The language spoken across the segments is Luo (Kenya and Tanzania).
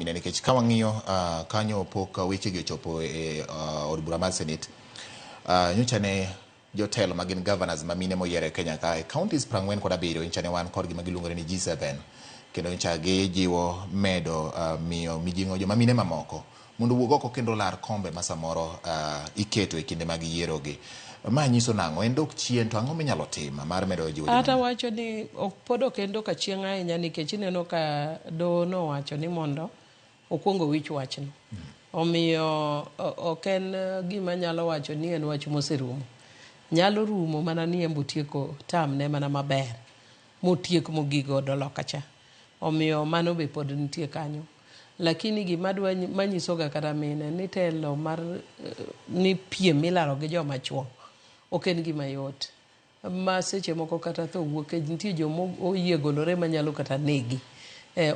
Nikech ka wang'iyo kanyo pok weche gi ochopo e od bura mar Senate, nyocha ne jotelo magin governors mamine moyiere e Kenya kae counties 47 nyocha ne wan kodgi magiluongore ni G7 kendo nyocha gijiwo medo miyo mijing'o joma mine mamoko mondo wuog oko kendo lar kombe ma samoro iketo e kinde mag yierogi. Ma nyiso nang'o en dok chien to ang'o minyalo tim mar medo jiwo ata wacho ni pod ok en dok achien ahinya nikech ineno ka doho nowacho ni mondo okwongo wich wachno. Omiyo ok en gima nyalo wacho ni en wach moserumo. Nyalo rumo mana ni embo tieko tam ne mana maber motiek mogigo doloka cha. Omiyo mano be pod nitie kanyo. Lakini gima manyisoga kata mine ni telo mar ni piem milaro gi joma chuo ok en gima yot. Ma seche moko kata tho wuok nitie joma oyie golore manyalo kata negi.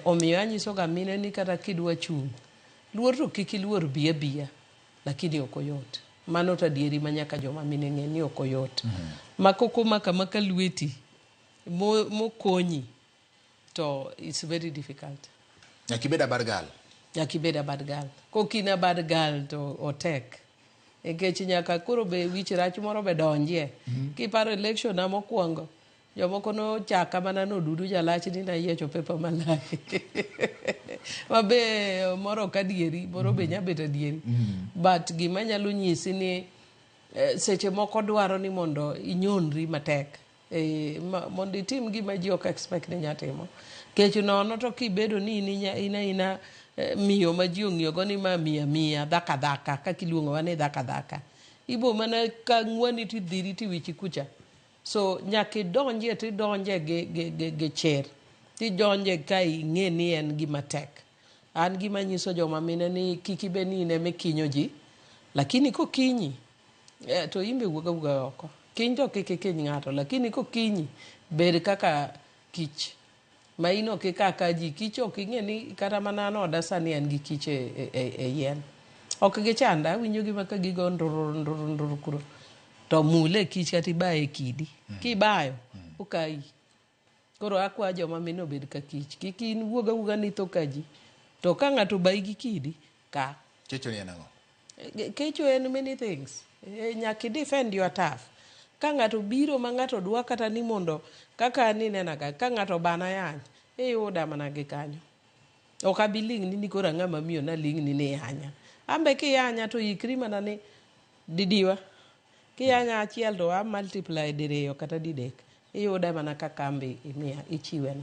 Omiyo anyisoga mine ni kata kidwa chung' luor to kik iluor biya lakini ok oyot. Mano to adieri ma nyaka joma mine ng'e ni ok oyot. Makoko maka lweti mokonyi to it's very difficult. Nyakibeda bad gal. Nyakibeda bad gal. Kokina bad gal to otek. Ekech nyaka koro be wich rach moro be donjie. Kiparo election na mokwongo jomoko no chaka mana no dudu jalach ni na yiecho pepa malai. Mabe moro kadieri, moro be nyabet adieri. But gima nyalo nyisi ni seche moko dwaro ni mondo inyonri matek. Mondo itim gima ji ok expect ni nyatimo. Kech nono to kibedo ni ina miyo ma ji ong'iyogo ni ma miya dhaka kaka iluongo wa ni dhaka. Ibo mana ka ng'wani tidhiri tiwichi kucha. So nyaka idonje tidonje ge cher. Tidonje ka ing'e ni en gima tek. An gima nyiso joma mine ni kik ibe ni ine mikinyo ji. Lakini kokinyi to imbe wuga oko. Kiny to kik ikiny ng'ato. Lakini kokinyi bed kaka kich. Ma ino kaka ji kich ok ing'e ni kata mana anoda sani en gi kich e yien. Ok gichanda winjo gima ka gigo ndurur kuro. To mule kich kata ibaye kidi. Kibayo okayi. Koro akwa joma mine obed ka kich. Kik in wuoga ni tho ka ji. To ka ng'ato bayi gi kidi ka. Kecho ni enang'o? Kecho en many things. Nyaki defend your turf. Ka ng'ato biro ma ng'ato dwa kata ni mondo kaka ni nenaga ka ng'ato bana yany iyuda mana gi kanyo. Ok abiling ni koro ang'ama miyo na ling ni yanya. Ambe kiyanya to ikri mana ni didiwa. Kiyanya achiel to a multiply diriyo kata didek. Iyuda mana ka kambi imiya ichiwena.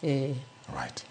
Right.